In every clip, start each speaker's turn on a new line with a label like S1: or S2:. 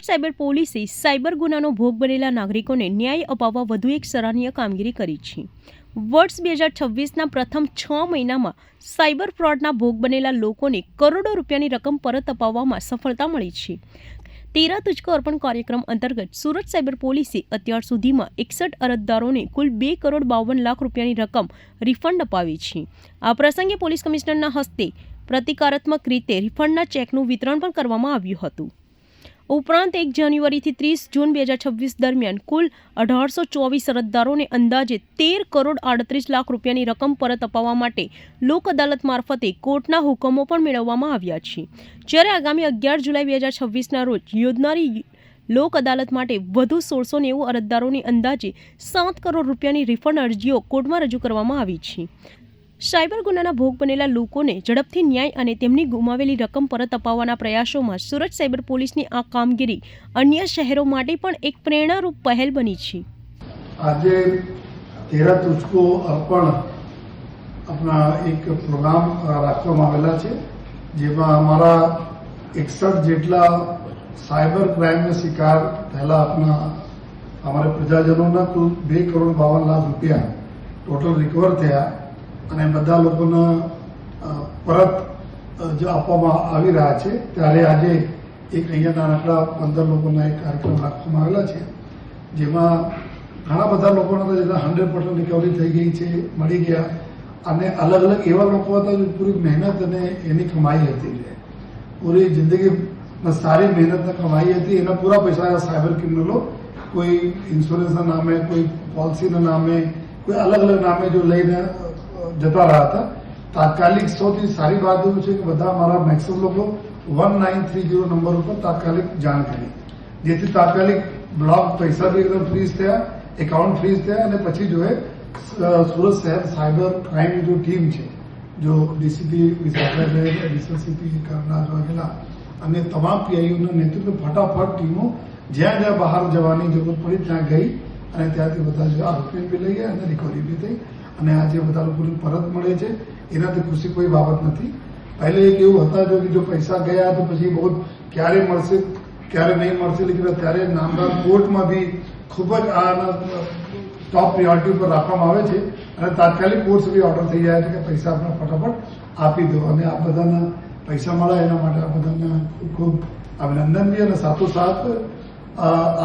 S1: Surat cyber પોલીસે cyber ગુનાનો ભોગ બનેલા નાગરિકોને ન્યાય અપાવવા વધુ એક સરાહનીય કામગીરી કરી છે. વર્ષ 2026ના પ્રથમ 6 મહિનામાં સાયબર ફ્રોડના ભોગ બનેલા લોકોને કરોડો રૂપિયાની રકમ પરત અપાવવામાં સફળતા મળી છે. તેરા તુજકો અર્પણ કાર્યક્રમ અંતર્ગત સુરત સાયબર પોલીસે અત્યાર સુધીમાં 61 અરજદારોને કુલ 2 કરોડ 52 લાખ રૂપિયાની રકમ રિફંડ અપાવી છે. આ પ્રસંગે પોલીસ કમિશનરના હસ્તે પ્રતિકારાત્મક રીતે રિફંડના ચેકનું વિતરણ પણ કરવામાં આવ્યું હતું. ઉપરાંત 1 જાન્યુઆરીથી 30 જૂન 2026 દરમિયાન કુલ 1824 અરજદારોને અંદાજે 13 કરોડ 38 લાખ રૂપિયાની રકમ પરત અપાવવા માટે લોક અદાલત મારફતે કોર્ટના હુકમો પણ મેળવવામાં આવ્યા છે. જ્યારે આગામી 11 જુલાઈ 2026ના રોજ યોજનારી લોક અદાલત માટે વધુ 1690 અરજદારોની અંદાજે 7 કરોડ રૂપિયાની રિફંડ અરજીઓ કોર્ટમાં રજૂ કરવામાં આવી છે. સાયબર ગુનાના ભોગ બનેલા લોકોને ઝડપથી ન્યાય અને તેમની ગુમાવેલી રકમ પરત અપાવવાના પ્રયાસોમાં સુરત સાયબર પોલીસની આ કામગીરી અન્ય શહેરો માટે પણ એક પ્રેરણારૂપ પહેલ બની છે.
S2: આજે તેરા તુજકો અર્પણ આપણા એક પ્રોગ્રામ રાખવામાં આવેલા છે, જેમાં અમારા 61 જેટલા સાયબર ક્રાઇમના શિકાર થયેલા અમારા પ્રજાજનોના કુલ 2 કરોડ 52 લાખ રૂપિયા ટોટલ રિકવર થયા અને બધા લોકોને પરત જો આપવામાં આવી રહ્યા છે. ત્યારે આજે એક અહીંયા નાનકડા 15 લોકોના એક કાર્યક્રમ રાખવામાં આવેલા છે, જેમાં ઘણા બધા લોકોને તો જેના 100% રિકવરી થઈ ગઈ છે, મળી ગયા, અને અલગ અલગ એવા લોકો હતા જે પૂરી મહેનત અને એની કમાઈ હતી, પૂરી જિંદગી સારી મહેનતને કમાઈ હતી, એના પૂરા પૈસા સાયબર ક્રિમિનલો કોઈ ઇન્સ્યોરન્સના નામે, કોઈ પોલિસીના નામે, કોઈ અલગ અલગ નામે જો લઈને જતા રહ્યા હતા. તાત્કાલિક સૌથી સારી વાત એવું છે કે બધા અમારા મેક્સિમમ લોકો 1930 નંબર ઉપર તાત્કાલિક જાણ કરી, જેથી તાત્કાલિક બ્લોક પૈસા બી એકદમ ફ્રીઝ થયા, એકાઉન્ટ ફ્રીઝ થયા, અને પછી જો સુરત શહેર સાયબર ક્રાઇમની જો ટીમ છે, જો ડીસીપી ડીસીપી કરનાર વગેરે અને તમામ પીઆઈઓના નેતૃત્વ ફટાફટ ટીમો જ્યાં જ્યાં બહાર જવાની જરૂર પડી ત્યાં ગઈ અને ત્યાંથી બધા જો આરોપીઓ બી લઈ ગયા અને રિકવરી બી થઈ, અને આજે બધા લોકોને પરત મળે છે. એનાથી ખુશી કોઈ બાબત નથી. પહેલે એક એવું હતા જો પૈસા ગયા તો પછી બહુ ક્યારે મળશે ક્યારે નહીં મળશે, લેકિન ત્યારે નામદાર કોર્ટમાં બી ખૂબ જ આના ટોપ પ્રિયોરિટી ઉપર રાખવામાં આવે છે, અને તાત્કાલિક કોર્ટ બી ઓર્ડર થઈ જાય છે કે પૈસા આપણે ફટાફટ આપી દો, અને આ બધાના પૈસા મળે એના માટે આ બધાને ખૂબ ખૂબ અભિનંદન બી. અને સાથોસાથ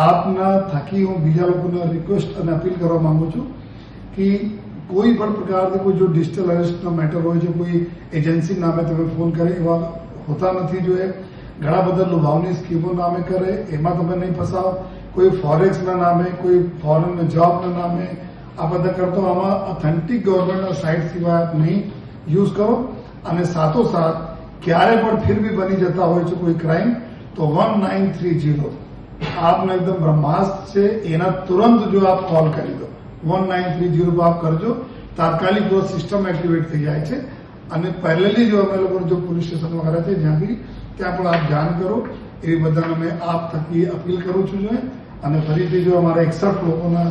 S2: આપના થકી હું બીજા લોકોને રિક્વેસ્ટ અને અપીલ કરવા માંગુ છું કે કોઈ પણ પ્રકારથી કોઈ જો ડિજિટલ અરેસ્ટનો મેટર હોય છે, કોઈ એજન્સી નામે તમે ફોન કરે, એવા હોતા નથી જોઈએ. ઘણા બધા લુભાવની સ્કીમો નામે કરે, એમાં તમે નહીં ફસાવો. કોઈ ફોરેક્સના નામે, કોઈ ફોરેન જોબના નામે આ બધા કરતો, આમાં ઓથેન્ટિક ગવર્મેન્ટના સાઇટ સિવાય નહીં યુઝ કરો. અને સાથોસાથ ક્યારે પણ ફિર બી બની જતા હોય છે કોઈ ક્રાઇમ, તો 1930 આપનો એકદમ બ્રહ્માસ્ત્ર છે, એના તુરંત જો આપ કોલ કરી દો, 1930 પર આપ કરજો, તાત્કાલિક જો સિસ્ટમ એક્ટિવેટ થઈ જાય છે. અને પહેલેથી જો અમે લોકો જો પોલીસ સ્ટેશન વગેરે છે જ્યાં બી, ત્યાં પણ આપ જાણ કરો, એવી બધાને મેં આપ થકી અપીલ કરું છું જોઈએ. અને ફરીથી જો અમારા 61 લોકોના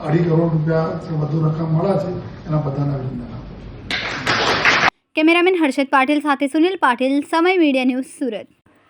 S2: 2.5 કરોડ રૂપિયા વધુ રકમ મળ્યા છે, એના બધાને અભિનંદન આપું છું.
S3: કેમેરામેન હર્ષદ પાટીલ સાથે સુનિલ પાટીલ, સમય મીડિયા ન્યૂઝ, સુરત.